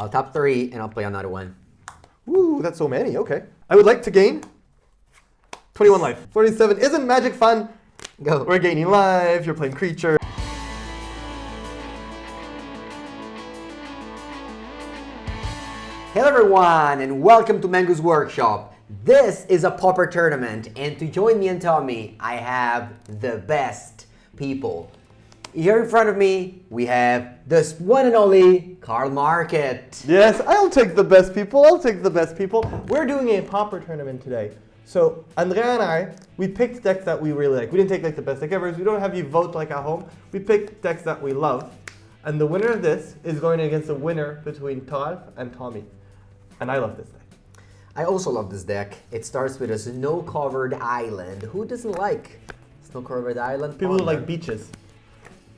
I'll top 3 and I'll play another one. Ooh, that's so many. Okay. I would like to gain 21 life. 47 isn't magic fun. Go. We're gaining life. You're playing creature. Hello everyone and welcome to Mengu's workshop. This is a pauper tournament and to join me and Tommy, I have the best people. Here in front of me, we have this one and only Carl Market. Yes, I'll take the best people. I'll take the best people. We're doing a pauper tournament today. So Andrea and I, we picked decks that we really like. We didn't take like the best deck ever. We don't have you vote like at home. We picked decks that we love. And the winner of this is going against the winner between Todd and Tommy. And I love this deck. I also love this deck. It starts with a snow-covered island. Who doesn't like snow-covered island? People who like beaches.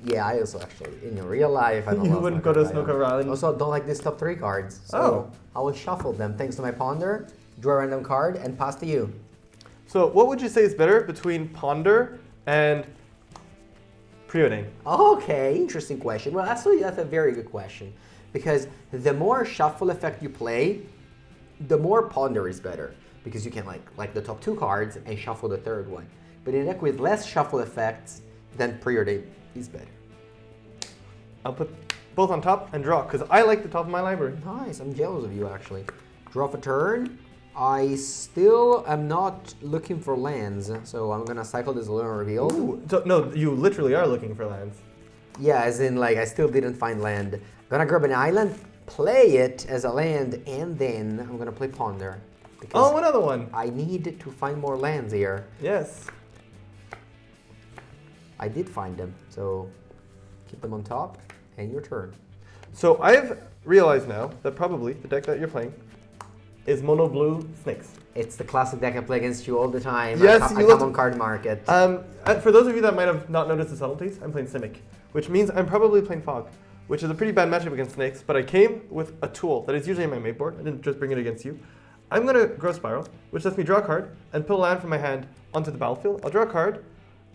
Yeah, I also actually, in real life, I don't You love wouldn't go to snow-covered island. Also, don't like these top 3 cards. So I will shuffle them thanks to my ponder, draw a random card, and pass to you. So what would you say is better between ponder and preordain? Okay, interesting question. Well, actually, that's a very good question. Because the more shuffle effect you play, the more ponder is better. Because you can like the top 2 cards and shuffle the 3rd one. But in a deck with less shuffle effects, then preordain is better. I'll put both on top and draw, because I like the top of my library. Nice, I'm jealous of you actually. Draw for turn. I still am not looking for lands, so I'm gonna cycle this Lunar Reveal. Ooh, so, no, you literally are looking for lands. Yeah, as in like I still didn't find land. Gonna grab an island, play it as a land, and then I'm gonna play Ponder. Oh, another one. I need to find more lands here. Yes. I did find them, so keep them on top, and your turn. So I've realized now that probably the deck that you're playing is mono blue snakes. It's the classic deck I play against you all the time. Yes, I come on card market. For those of you that might have not noticed the subtleties, I'm playing Simic, which means I'm probably playing Fog, which is a pretty bad matchup against snakes, but I came with a tool that is usually in my mate board. I didn't just bring it against you. I'm going to Growth Spiral, which lets me draw a card and put a land from my hand onto the battlefield. I'll draw a card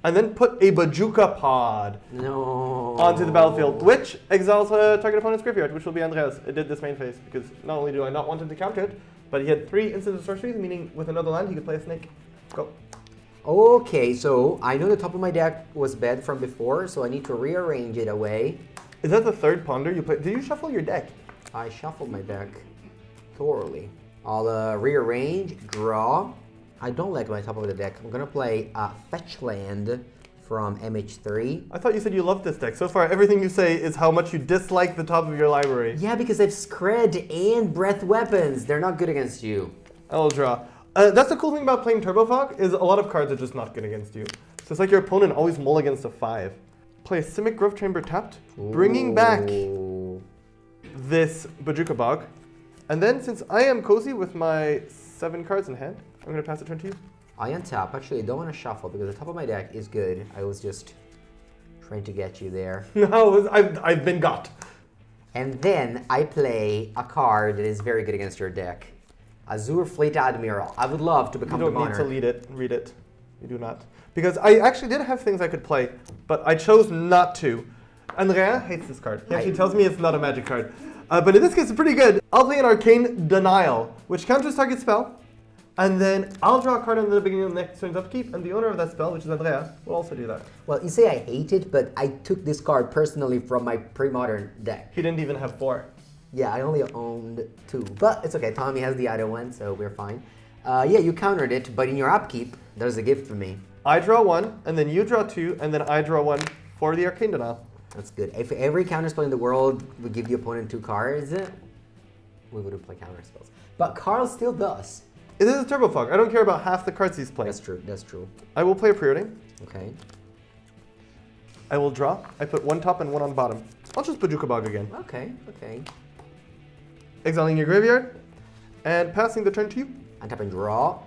and then put a Bazooka Pod onto the battlefield, which exiles a target opponent's graveyard, which will be Andrea's. It did this main phase, because not only do I not want him to counter it, but he had 3 instants of sorceries, meaning with another land he could play a snake. Go. Okay, so I know the top of my deck was bad from before, so I need to rearrange it away. Is that the 3rd ponder you played? Did you shuffle your deck? I shuffled my deck thoroughly. I'll rearrange, draw. I don't like my top of the deck. I'm gonna play a fetch land from MH3. I thought you said you loved this deck. So far, everything you say is how much you dislike the top of your library. Yeah, because I have Skred and Breath Weapons. They're not good against you. I'll draw. That's the cool thing about playing Turbo Fog, is a lot of cards are just not good against you. So it's like your opponent always mull against a 5. Play a Simic Growth Chamber tapped, bringing back this Bazooka Bog. And then, since I am cozy with my 7 cards in hand, I'm going to pass the turn to you. I untap. Actually, I don't want to shuffle because the top of my deck is good. I was just trying to get you there. No, I've been got. And then I play a card that is very good against your deck. Azure Fleet Admiral. I would love to become the monarch. You don't need to read it. You do not. Because I actually did have things I could play, but I chose not to. Andrea hates this card. He actually tells me it's not a magic card. But in this case, it's pretty good. I'll play an Arcane Denial, which counters target spell. And then I'll draw a card in the beginning of the next turn's upkeep, and the owner of that spell, which is Andrea, will also do that. Well, you say I hate it, but I took this card personally from my pre-modern deck. He didn't even have 4. Yeah, I only owned 2. But it's okay, Tommy has the other one, so we're fine. Yeah, you countered it, but in your upkeep, there's a gift for me. I draw 1, and then you draw 2, and then I draw 1 for the Arcane Denial. That's good. If every counterspell in the world would give the opponent 2 cards, we wouldn't play counterspells. But Carl still does. It is a Turbo Fog. I don't care about half the cards he's playing. That's true, that's true. I will play a Preordain. Okay. I will draw. I put 1 top and 1 on bottom. I'll just Bazooka Bog again. Okay, okay. Exiling your graveyard, and passing the turn to you. Untap and draw.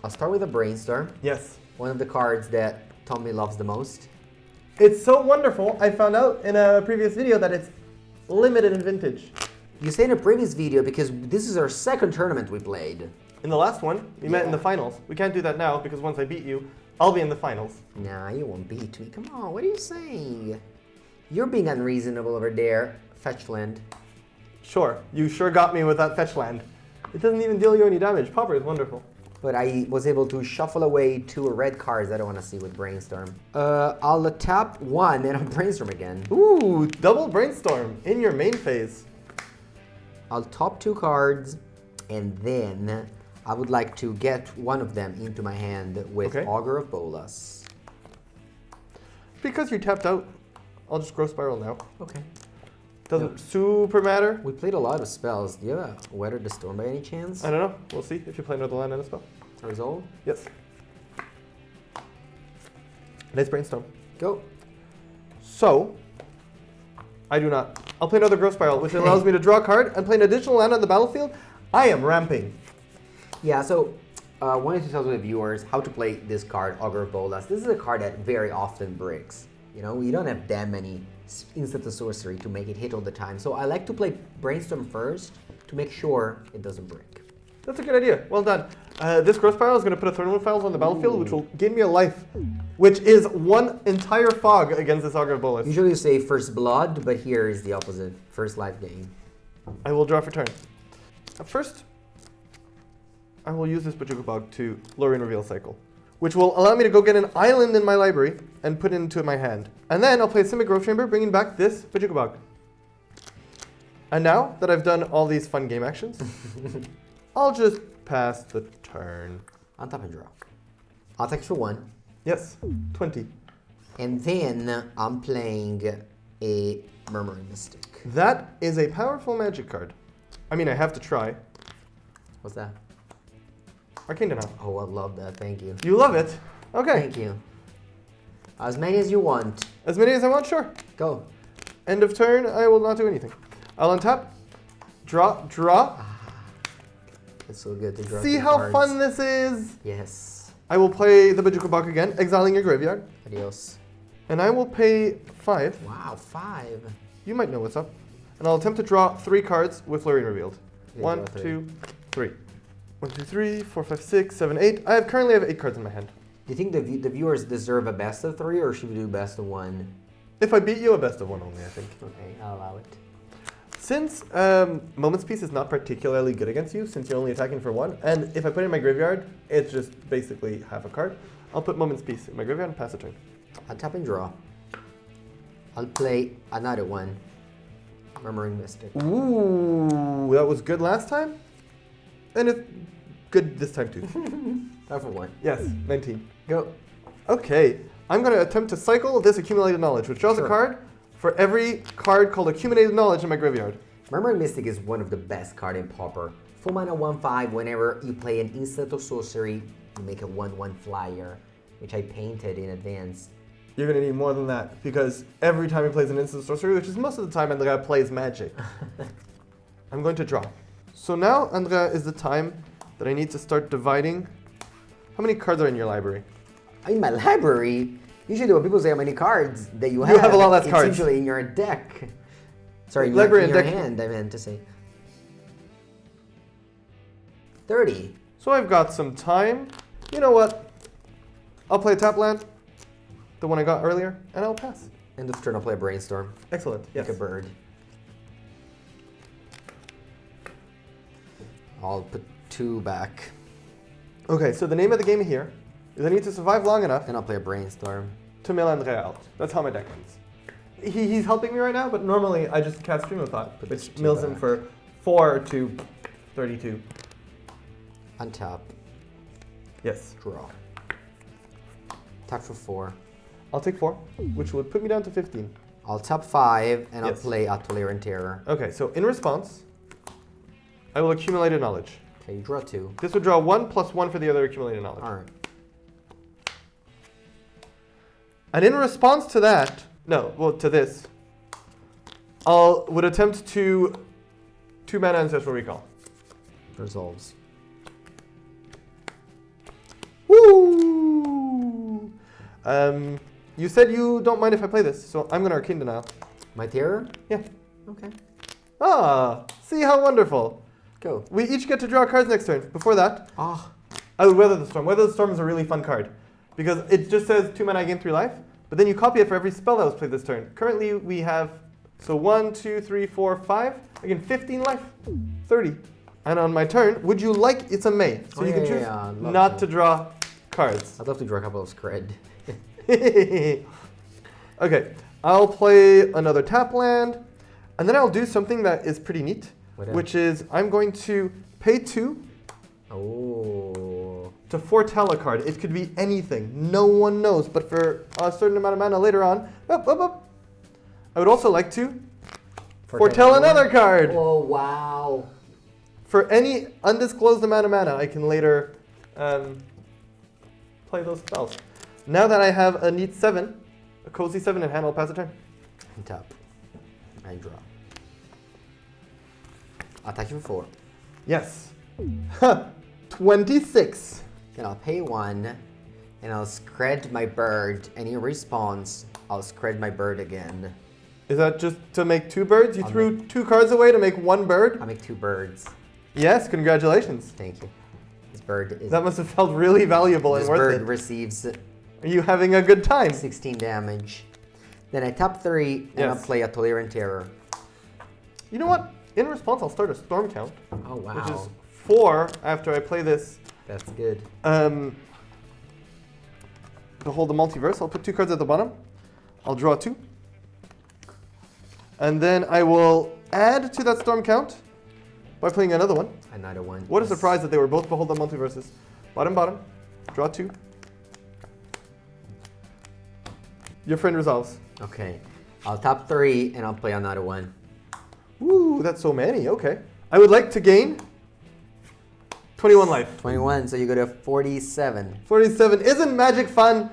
I'll start with a Brainstorm. Yes. One of the cards that Tommy loves the most. It's so wonderful. I found out in a previous video that it's limited in vintage. You say in a previous video because this is our 2nd tournament we played. In the last one, we met in the finals. We can't do that now because once I beat you, I'll be in the finals. Nah, you won't beat me. Come on, what are you saying? You're being unreasonable over there. fetch land. Sure, you sure got me with that fetch land. It doesn't even deal you any damage. Pauper is wonderful. But I was able to shuffle away 2 red cards I don't want to see with Brainstorm. I'll tap 1 and I'll Brainstorm again. Ooh, double Brainstorm in your main phase. I'll top 2 cards, and then I would like to get one of them into my hand with Augur of Bolas. Because you tapped out, I'll just Growth Spiral now. Okay. Doesn't super matter. We played a lot of spells. Do you have a Weather the Storm by any chance? I don't know. We'll see if you play another land and a spell. Resolve? Yes. Nice Brainstorm. Go. So, I do not. I'll play another Growth Spiral, which allows me to draw a card and play an additional land on the battlefield. I am ramping. Yeah, so wanted to tell the viewers how to play this card, Augur of Bolas. This is a card that very often breaks. You know, you don't have that many instant sorcery to make it hit all the time. So I like to play Brainstorm first to make sure it doesn't break. That's a good idea. Well done. This Growth Spiral is going to put a Thorn Wind Files on the battlefield, which will gain me a life, which is 1 entire fog against this Augur of Bolas. Usually you say first blood, but here is the opposite. First life gain. I will draw for turn. First, I will use this Bojuka Bog to Lorien Reveal Cycle, which will allow me to go get an island in my library and put it into my hand. And then I'll play a Simic Growth Chamber, bringing back this Bojuka Bog. And now that I've done all these fun game actions, I'll just pass the turn. On top and draw. I'll take for 1. Yes, 20. And then I'm playing a Murmuring Mystic. That is a powerful magic card. I mean, I have to try. What's that? Arcane Denial. Oh, I love that. Thank you. You love it? Okay. Thank you. As many as you want. As many as I want, sure. Go. End of turn, I will not do anything. I'll untap, draw. It's so good to draw. See how fun this is? Yes. I will play the Bojuka Bog again, exiling your graveyard. Adios. And I will pay 5. Wow, 5. You might know what's up. And I'll attempt to draw 3 cards with Lorien Revealed. Yeah, 1, 2, 3. 1, 2, 3, 4, 5, 6, 7, 8. I currently have 8 cards in my hand. Do you think the viewers deserve a best of 3, or should we do best of 1? If I beat you, a best of 1 only, I think. Okay, I'll allow it. Since Moment's Peace is not particularly good against you, since you're only attacking for 1, and if I put it in my graveyard, it's just basically half a card, I'll put Moment's Peace in my graveyard and pass a turn. I'll tap and draw. I'll play another one. Murmuring Mystic. Ooh, that was good last time? And it's good this time too. Time for 1. Yes, 19. Go. Okay, I'm going to attempt to cycle this Accumulated Knowledge, which draws a card for every card called Accumulated Knowledge in my graveyard. Murmuring Mystic is one of the best cards in Pauper. Full mana 1/5, whenever you play an instant or sorcery, you make a 1/1 flyer, which I painted in advance. You're going to need more than that, because every time he plays an instant sorcery, which is most of the time Andrea plays magic, I'm going to draw. So now, Andrea, is the time that I need to start dividing. How many cards are in your library? In my library, usually when people say how many cards that you have a lot less cards. It's usually in your deck. Sorry, in library your and deck. hand, I meant to say. 30. So I've got some time. You know what? I'll play tap land, the one I got earlier, and I'll pass. End of turn, I'll play a Brainstorm. Excellent, yes. Like a bird. I'll put 2 back. Okay, so the name of the game here is I need to survive long enough Then I'll play a Brainstorm. to mill Andrea out. That's how my deck ends. He's helping me right now, but normally I just cast Stream of Thought, which mills him for 4 to 32. Untap. Yes. Draw. Tap for 4. I'll take 4, which would put me down to 15. I'll tap 5, and I'll Yes. play Atelier Terror. Okay, so in response, I will accumulate a knowledge. Okay, you draw 2. This would draw 1 plus 1 for the other accumulated knowledge. Alright. And in response to that, to this, would attempt to 2 mana Ancestral Recall. Resolves. Woo! You said you don't mind if I play this, so I'm going to Arcane Denial. My Terror? Yeah. Okay. Ah, see how wonderful. Go. We each get to draw cards next turn. Before that, Ah. I would Weather the Storm. Weather the Storm is a really fun card because it just says 2 mana, I gain 3 life, but then you copy it for every spell that was played this turn. Currently, we have So 1, 2, 3, 4, 5. Again, 15 life. 30. And on my turn, would you like, it's a May. So you can choose not to draw cards. I'd love to draw a couple of Skred. Okay, I'll play another tap land. And then I'll do something that is pretty neat. Which is I'm going to pay 2 to foretell a card. It could be anything. No one knows. But for a certain amount of mana later on, I would also like to foretell another card. Oh, wow. For any undisclosed amount of mana, I can later play those spells. Now that I have a neat 7, a cozy 7 in hand, I'll pass a turn. And tap. And draw. I'll attack you for 4. Yes. 26. Then I'll pay 1, and I'll Skred my bird. And in response, I'll Skred my bird again. Is that just to make 2 birds? You threw 2 cards away to make 1 bird? I'll make 2 birds. Yes, congratulations. Thank you. This bird is... That must have felt really valuable and worth it. This bird receives... Are you having a good time? 16 damage. Then I tap 3, and I'll play a Tolerant Terror. You know what? In response, I'll start a Storm Count. Oh, wow. Which is 4 after I play this. That's good. Behold the Multiverse. I'll put 2 cards at the bottom. I'll draw 2. And then I will add to that Storm Count by playing another one. Another one. What a surprise that they were both Behold the Multiverses. Bottom, bottom. Draw 2. Your friend resolves. Okay. I'll tap 3, and I'll play another one. Ooh, that's so many. Okay. I would like to gain 21 life. 21, so you go to 47. 47. Isn't magic fun?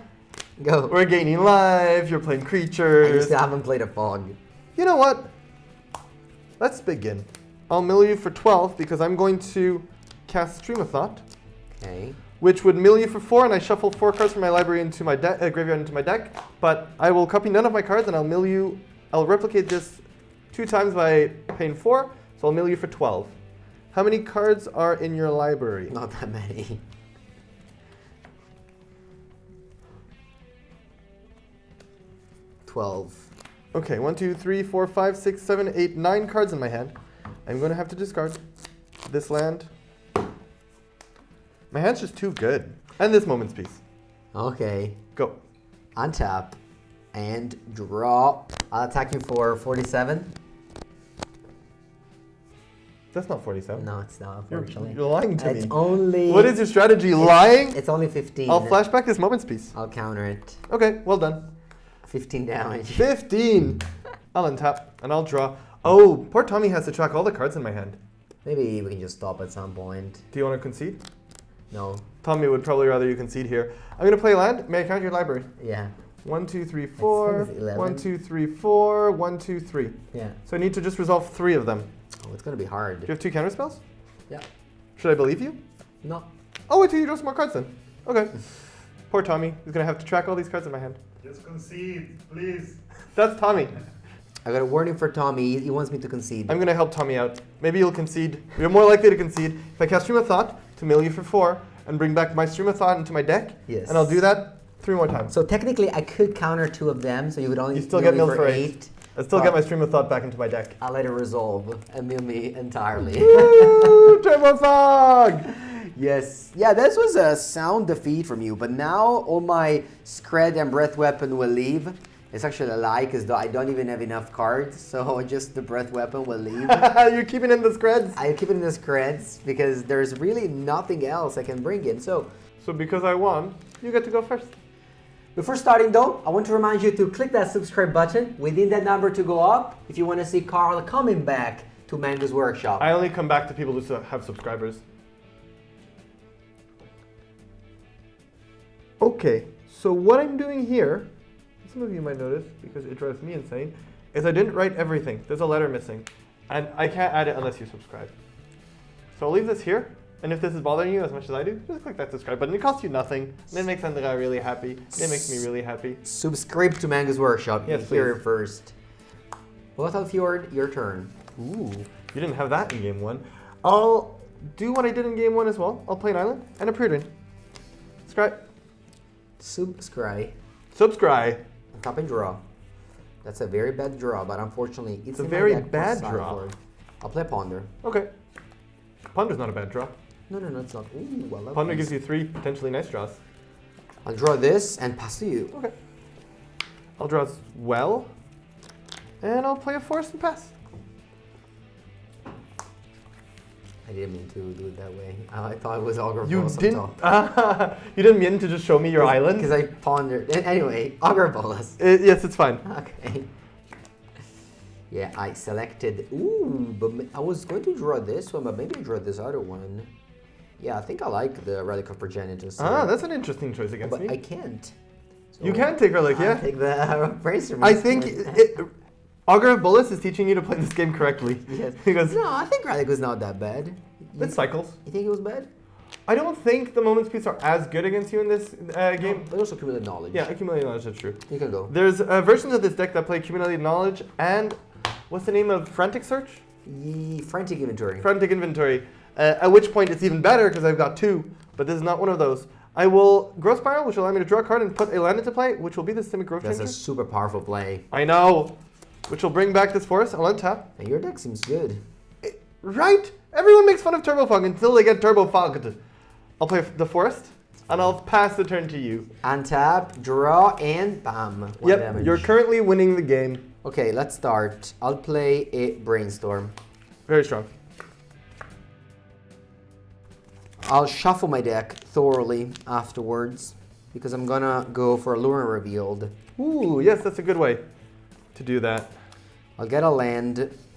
Go. We're gaining life. You're playing creatures. And you still haven't played a fog. You know what? Let's begin. I'll mill you for 12 because I'm going to cast Stream of Thought. Okay. Which would mill you for 4, and I shuffle 4 cards from my library into my graveyard into my deck. But I will copy none of my cards, and I'll mill you. I'll replicate this 2 times by paying 4, so I'll mill you for 12. How many cards are in your library? Not that many. $12. Okay, 1, 2, 3, 4, 5, 6, 7, 8, 9 cards in my hand. I'm going to have to discard this land. My hand's just too good. And this Moment's Peace. Okay. Go. Untap and draw. I'll attack you for 47. That's not 47. No, it's not, unfortunately. You're lying to me. It's only... What is your strategy? Lying? It's only 15. I'll flashback this Moment's Peace. I'll counter it. Okay, well done. 15 damage. 15! I'll untap and I'll draw. Oh, poor Tommy has to track all the cards in my hand. Maybe we can just stop at some point. Do you want to concede? No. Tommy would probably rather you concede here. I'm going to play land. May I count your library? Yeah. 1, 2, 3, 4. 1, 2, 3, 4. 1, 2, 3. Yeah. So I need to just resolve 3 of them. Oh, it's going to be hard. Do you have 2 counterspells? Yeah. Should I believe you? No. Oh, wait till you draw some more cards then. Okay. Poor Tommy. He's going to have to track all these cards in my hand. Just concede, please. That's Tommy. I got a warning for Tommy. He wants me to concede. I'm going to help Tommy out. Maybe you'll concede. You're more likely to concede if I cast Stream of Thought to mill you for 4 and bring back my Stream of Thought into my deck. Yes. And I'll do that 3 more times. So technically, I could counter 2 of them, so you would only You still get milled for 8. 8. I still get my Stream of Thought back into my deck. I'll let it resolve and mill me entirely. Woo! Turbo Fog! Yes. Yeah, this was a sound defeat from you, but now all my Skred and Breath Weapon will leave. It's actually a lie, because I don't even have enough cards, so just the Breath Weapon will leave. You're keeping in the Skreds? I keep it in the Skreds, because there's really nothing else I can bring in. So because I won, you get to go first. before starting though, I want to remind you to click that subscribe button within that number to go up if you want to see Carl coming back to Mengu's workshop. I only come back to people who have subscribers. Okay, so what I'm doing here, some of you might notice because it drives me insane, is I didn't write everything. There's a letter missing. And I can't add it unless you subscribe. So I'll leave this here. And if this is bothering you as much as I do, just click that subscribe button. It costs you nothing. And it makes Andrea really happy. It makes me really happy. Subscribe to Mengu's workshop. Yes, Here please. first. Battlefield, your turn. Ooh, you didn't have that in game 1. I'll do what I did in game 1 as well. I'll play an island and a preordain. Subscribe. Subscribe. Subscribe. Top and draw. That's a very bad draw, but unfortunately, it's a in my very deck bad for draw. sideboard. I'll play Ponder. Okay. Ponder's not a bad draw. No, it's not. Ooh, I love Ponder these. gives you 3 potentially nice draws. I'll draw this and pass to you. Okay. I'll draw as well. And I'll play a forest and pass. I didn't mean to do it that way. I thought it was Augur You Bolus didn't. on top. You didn't mean to just show me your island. Because I pondered. Anyway, Augur Bolus. Yes, it's fine. Okay. Yeah, I selected. Ooh, but I was going to draw this one, but maybe I draw this other one. Yeah, I think I like the Relic of Progenitus. That's an interesting choice against but me. I can't. So You can take Relic, I'll yeah. take the brainstorm. I think Augur of Bolus is teaching you to play this game correctly. Yes. Because No, I think Relic was not that bad. it cycles. You think it was bad? I don't think the Moments Piece are as good against you in this game. But also accumulated knowledge. Yeah, accumulated knowledge, that's true. You can go. There's versions of this deck that play accumulated knowledge and what's the name of Frantic Search? Frantic Inventory. Frantic Inventory. At which point it's even better because I've got 2, but this is not one of those. I will Growth Spiral, which will allow me to draw a card and put a land into play, which will be the Systemic Growth That's Changer. a super powerful play. I know. Which will bring back this forest. I'll untap. And your deck seems good. Right? Everyone makes fun of Turbo Fog until they get Turbo Fogged. I'll play the forest, and I'll pass the turn to you. Untap, draw, and bam. One Yep, damage. you're currently winning the game. Okay, let's start. I'll play a Brainstorm. Very strong. I'll shuffle my deck thoroughly afterwards because I'm gonna go for Lure Revealed. Ooh, yes, that's a good way to do that. I'll get a land.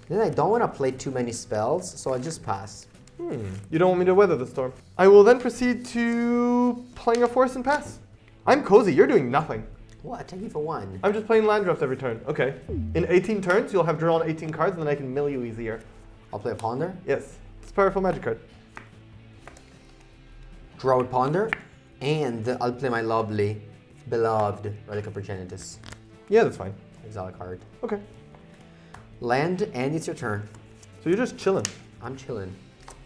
Then I don't want to play too many spells, so I'll just pass. You don't want me to weather the storm. I will then proceed to playing a forest and pass. I'm cozy, you're doing nothing. What? Take you for one. I'm just playing land drops every turn. Okay. In 18 turns, you'll have drawn 18 cards, and then I can mill you easier. I'll play a Ponder. Yes, it's a powerful magic card. Draw with Ponder. And I'll play my lovely, beloved Relic of Progenitus. Yeah, that's fine. Exile a card. Okay. Land, and it's your turn. So you're just chilling. I'm chilling.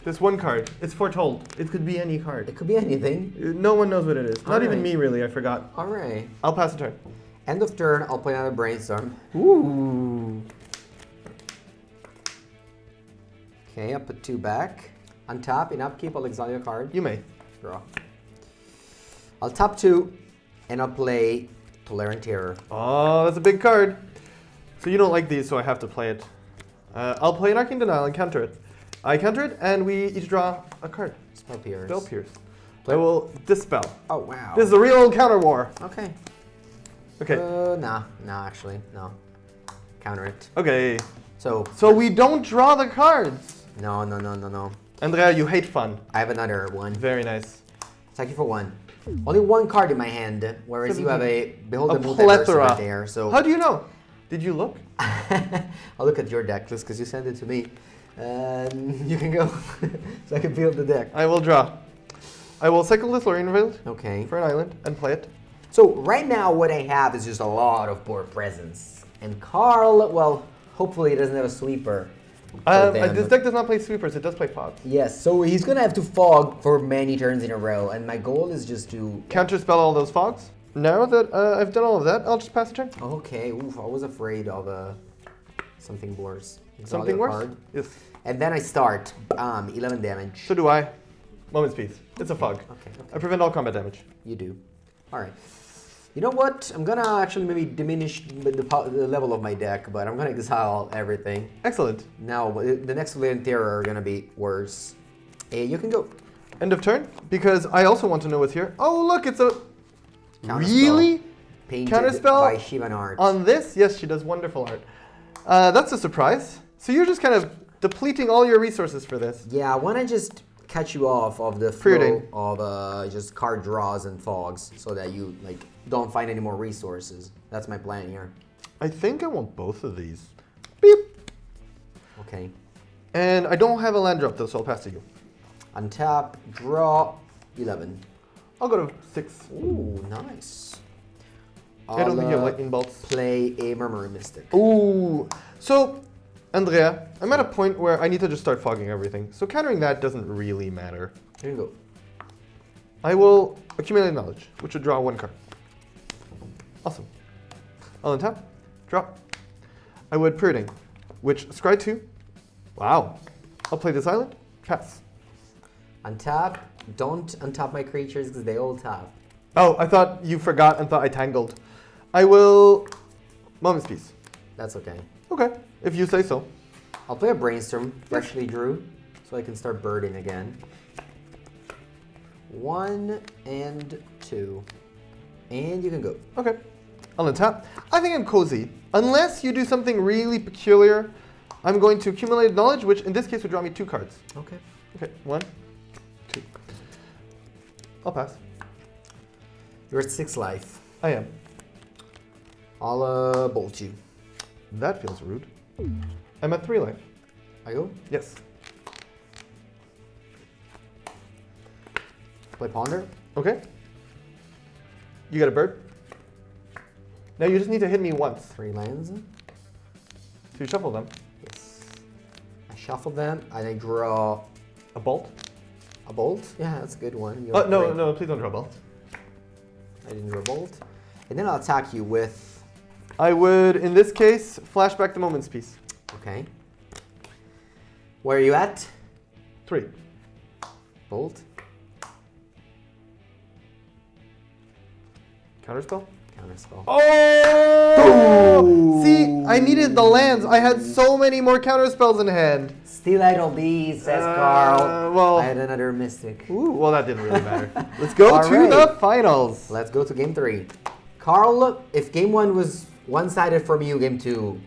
This one card, it's foretold. It could be any card. It could be anything. No one knows what it is. Not even Alright. me, really. I forgot. All right. I'll pass the turn. End of turn, I'll play another Brainstorm. Ooh. Okay, I'll put 2 back. Untap, in upkeep, I'll exile your card. You may. Draw. I'll tap 2, and I'll play Tolerant Terror. Oh, that's a big card. So you don't like these, so I have to play it. I'll play an Arcane Denial and counter it. I counter it, and we each draw a card. Spell Pierce. Spell Pierce. I will Dispel. Oh, wow. This is a real old counter war. Okay. Okay. Nah, actually, no. Counter it. Okay. So, we don't draw the cards. no. Andrea, you hate fun. I have another one. Very nice. Thank you for 1. Only 1 card in my hand, whereas you have a Behold A the Multiverse plethora. right there. So How do you know? Did you look? I'll look at your deck list because you sent it to me. You can go, so I can build the deck. I will draw. I will cycle this Lorien Revealed Okay. for an island and play it. So right now what I have is just a lot of board presence. And Carl, well, hopefully he doesn't have a sweeper. for them. This deck does not play sweepers, it does play fogs. Yes, so he's gonna have to fog for many turns in a row, and my goal is just to... Counterspell all those fogs. Now that I've done all of that, I'll just pass the turn. Okay, oof, I was afraid of something worse. Exile Something your worse? card. Yes. And then I start, 11 damage. So do I. Moment's Peace. It's a fog. Okay. I prevent all combat damage. You do. All right. You know what? I'm gonna actually maybe diminish the level of my deck, but I'm gonna exile everything. Excellent. Now, the next Lorien Terror are gonna be worse. You can go. End of turn, because I also want to know what's here. Oh, look, it's a... Counterspell. Really? Painted Counterspell by Shivan Art. On this? Yes, she does wonderful art. That's a surprise. So you're just kind of depleting all your resources for this. Yeah, I wanna just catch you off of the flow of just card draws and fogs, so that you don't find any more resources. That's my plan here. I think I want both of these. Beep. Okay. And I don't have a land drop though, so I'll pass to you. Untap, draw, 11. I'll go to 6. Ooh, nice. I don't think you have lightning bolts. Play a Murmuring Mystic. Ooh. So, Andrea, I'm at a point where I need to just start fogging everything. So countering that doesn't really matter. Here you go. I will accumulate knowledge, which would draw 1 card. Awesome. I'll untap, drop, I would Pruding, which Skred 2. Wow. I'll play this island. Pass. Untap. Don't untap my creatures because they all tap. Oh, I thought you forgot and thought I tangled. I will Moment's Peace. That's okay. Okay, if you say so. I'll play a Brainstorm, freshly drew, so I can start birding again. 1 and 2. And you can go. Okay. I'll untap. I think I'm cozy. Unless you do something really peculiar, I'm going to accumulate knowledge, which in this case would draw me 2 cards. Okay. Okay, 1, 2. I'll pass. You're at 6 life. I am. I'll bolt you. That feels rude. I'm at 3 life. I go. Yes. Play Ponder. Okay. You got a bird. Now you just need to hit me once. 3 lands. So you shuffle them. Yes. I shuffle them and I draw A bolt. a bolt. Yeah, that's a good one. You Oh, have no, great- no, please don't draw a bolt. I didn't draw a bolt. And then I'll attack you with. I would, in this case, flash back the Moment's Peace. Okay. Where are you at? 3. Bolt. Counterspell. Counterspell. Oh! See, I needed the lands. I had so many more counterspells in hand. Steal Idle Bees, says Carl. well- I had another Mystic. Ooh, well, that didn't really matter. Let's go All to right. the finals. Let's go to game 3. Carl, if game 1 was one-sided from you, game 2,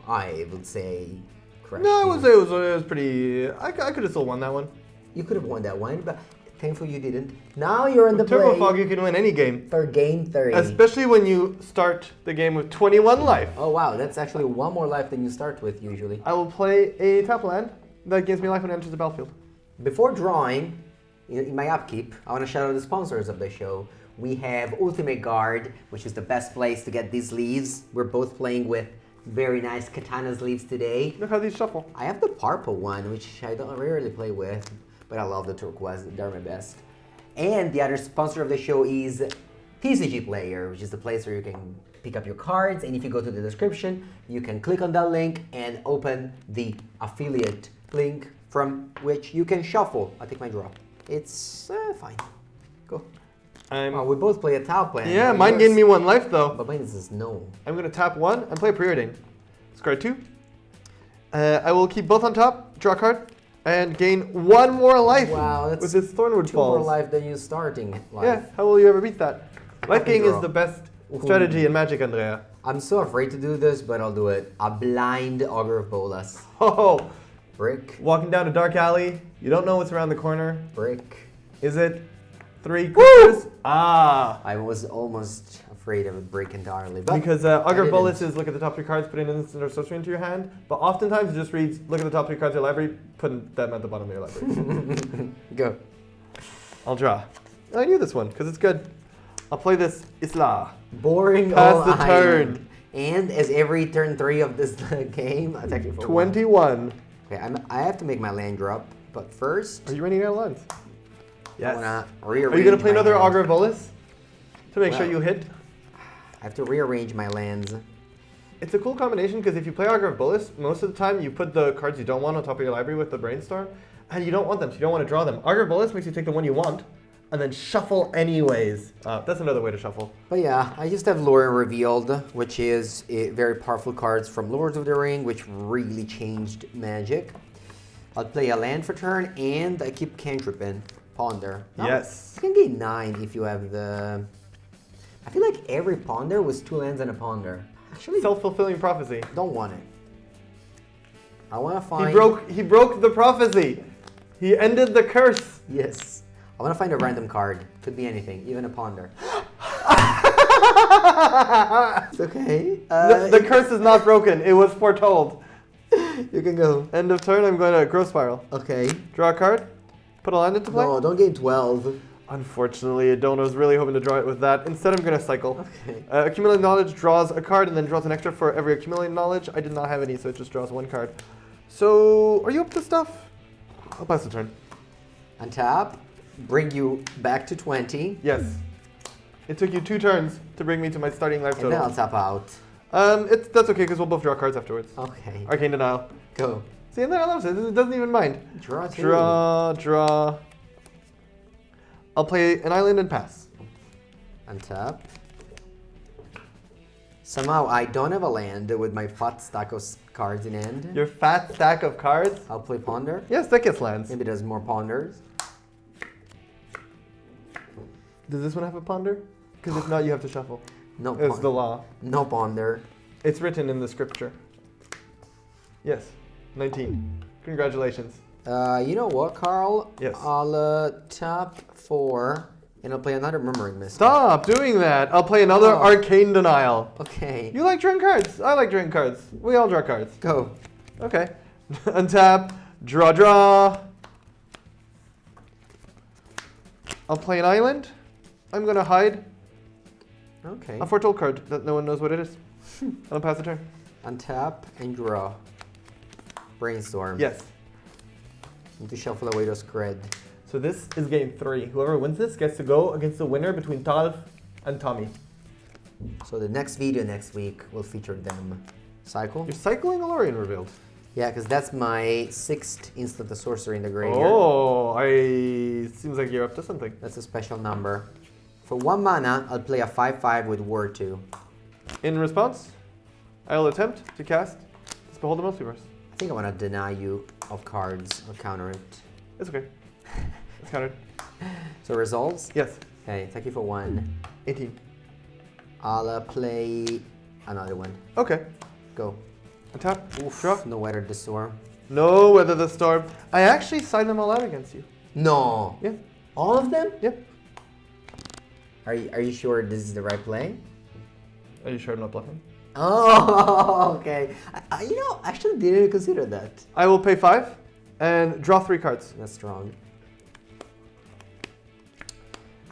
I would say correct. No, it was pretty. I could have still won that one. You could have won that one, but thankfully you didn't. Now you're in the With Turbo play Fog, you can win any game. for game 3. Especially when you start the game with 21 life. Oh wow, that's actually 1 more life than you start with usually. I will play a tap land that gives me life when it enters the battlefield. Before drawing, in my upkeep, I want to shout out the sponsors of the show. We have Ultimate Guard, which is the best place to get these leaves. We're both playing with very nice Katana sleeves today. Look how these shuffle. I have the purple one, which I don't rarely play with, but I love the turquoise. They're my best. And the other sponsor of the show is TCG Player, which is the place where you can pick up your cards. And if you go to the description, you can click on that link and open the affiliate link from which you can shuffle. I'll take my draw. It's fine. Go. Oh, we both play a tap plan. Yeah, but mine yours- gained me 1 life though. But mine is no. I'm going to tap 1 and play Preordain. Scry 2. I will keep both on top, draw a card, and gain 1 more life Wow, that's with this Thornwood 2 more Falls. life than you starting life. Yeah, how will you ever beat that? Life can gain is draw. the best Ooh. strategy in Magic, Andrea. I'm so afraid to do this, but I'll do it. A blind Augur of Bolas. Oh, Brick, walking down a dark alley, you don't know what's around the corner. brick. Is it 3 creatures? Ah! I was almost afraid of a brick entirely. But Because I Augur didn't. Bolus is look at the top 3 cards, put an instant or sorcery into your hand. But oftentimes it just reads, look at the top 3 cards of your library, put them at the bottom of your library. Go. I'll draw. I knew this one, because it's good. I'll play this Isla. Boring Pass all the iron. turn. And as every turn 3 of this game, attack you for 21. 1. Okay, I have to make my land drop, but first, Are you running out of lines? I wanna rearrange Are you going to play my another hand. Augur Bolus? To make sure Well. you hit? I have to rearrange my lands. It's a cool combination because if you play Augur of Bolus, most of the time you put the cards you don't want on top of your library with the Brainstorm, and you don't want them, so you don't want to draw them. Augur of Bolus makes you take the one you want, and then shuffle anyways. That's another way to shuffle. But yeah, I just have Lore Revealed, which is very powerful cards from Lords of the Ring, which really changed Magic. I'll play a land for turn, and I keep Cantrip in. Ponder. No, Yes. You can gain 9 if you have the... I feel like every Ponder was 2 lands and a Ponder. Actually, Self-fulfilling prophecy. don't want it. I want to find... He broke the prophecy. He ended the curse. Yes. I want to find a random card. Could be anything, even a Ponder. It's okay. The curse is not broken. It was foretold. You can go. End of turn, I'm going to Growth Spiral. Okay. Draw a card. Put a land into play. No, don't gain 12. Unfortunately, I was really hoping to draw it with that. Instead, I'm going to cycle. Okay. Accumulated Knowledge draws a card and then draws an extra for every accumulated knowledge. I did not have any, so it just draws 1 card. So, are you up to stuff? I'll pass the turn. Untap. Bring you back to 20. Yes. It took you 2 turns to bring me to my starting life And then I'll total. tap out. That's okay because we'll both draw cards afterwards. Okay. Arcane Denial. Go. See, Andrea loves it. It doesn't even mind. Draw two. Draw. I'll play an island and pass. Untap. Somehow I don't have a land with my fat stack of cards in hand. Your fat stack of cards? I'll play Ponder. Yes, that gets lands. Maybe there's more Ponders. Does this one have a ponder? Because if not, you have to shuffle. No It's the law. No Ponder. It's written in the scripture. Yes, 19. Congratulations. You know what, Carl? Yes. I'll tap 4 and I'll play another Murmuring Mist. Stop doing that. I'll play another Oh. Arcane Denial. Okay. You like drawing cards. I like drawing cards. We all draw cards. Go. Okay. Untap. Draw. I'll play an island. I'm going to hide Okay. a foretold card that no one knows what it is. I'll pass the turn. Untap and draw. Brainstorm. Yes. Need to shuffle away those Skred. So this is game 3. Whoever wins this gets to go against the winner between Talf and Tommy. So the next video next week will feature them. Cycle? You're cycling Alorian revealed. Yeah, because that's my 6th instant of sorcery in the graveyard. Oh, seems like you're up to something. That's a special number. For 1 mana, I'll play a 5/5 with Word 2. In response, I'll attempt to cast Behold the Multiverse. I think I want to deny you of cards. I'll counter it. It's okay. It's countered. So resolves? Yes. Okay, thank you for 1. 18. I'll play another one. Okay. Go. Untap. Oof, Draw. no Weather the Storm. No Weather the Storm. I actually signed them all out against you. No. Yeah. All of them? Yeah. Are you sure this is the right play? Are you sure I'm not bluffing? Oh, okay. I actually didn't consider that. I will pay 5 and draw 3 cards. That's strong.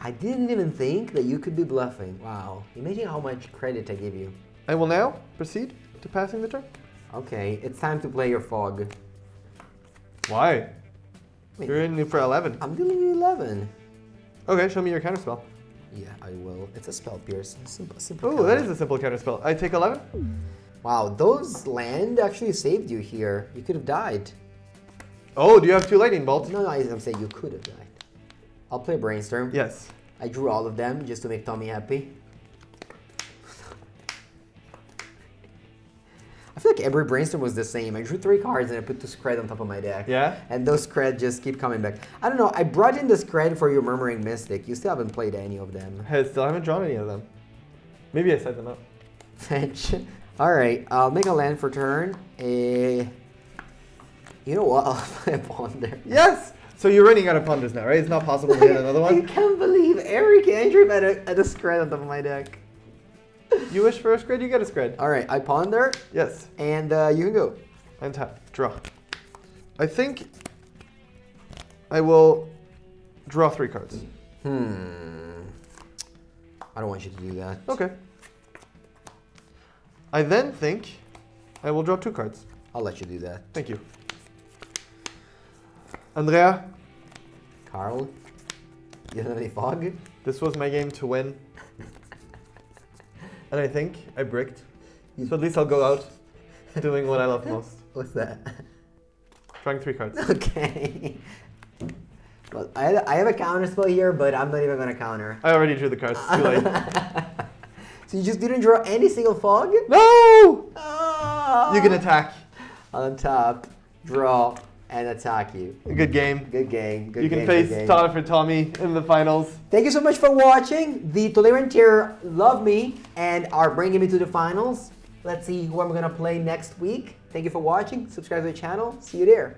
I didn't even think that you could be bluffing. Wow. Imagine how much credit I give you. I will now proceed to passing the turn. Okay, it's time to play your fog. Why? Wait. You're in for 11. I'm dealing you 11. Okay, show me your counterspell. Yeah, I will. It's a spell pierce. Simple. Oh, that is a simple counterspell. I take 11. Wow, those land actually saved you here. You could have died. Oh, do you have 2 lightning bolts? No, I'm saying you could have died. I'll play Brainstorm. Yes. I drew all of them just to make Tommy happy. I feel like every Brainstorm was the same. I drew 3 cards and I put 2 Skred on top of my deck. Yeah? And those Skred just keep coming back. I don't know, I brought in the Skred for your Murmuring Mystic. You still haven't played any of them. I still haven't drawn any of them. Maybe I set them up. Fetch. Alright, I'll make a land for turn. You know what? I'll play a Ponder. Yes! So you're running out of ponders now, right? It's not possible to get another I one? can't believe Eric Andrew had a Skred on top of my deck. You wish for a Skred, you get a Skred. Alright, I Ponder. Yes. And you can go. Untap. Draw. I think I will draw 3 cards. I don't want you to do that. Okay. I then think I will draw 2 cards. I'll let you do that. Thank you. Andrea, Carl, you don't have any fog? this was my game to win. And I think I bricked. So at least I'll go out doing what I love most. What's that? Drawing 3 cards. Okay. Well, I have a counterspell here, but I'm not even going to counter. I already drew the cards. It's too late. So you just didn't draw any single fog? No! Oh! You can attack. On top, draw, and attack you. Good game. Good game. Good You game, can face good game. Todd for Tommy in the finals. Thank you so much for watching. The Tolerant tier love me and are bringing me to the finals. Let's see who I'm going to play next week. Thank you for watching. Subscribe to the channel. See you there.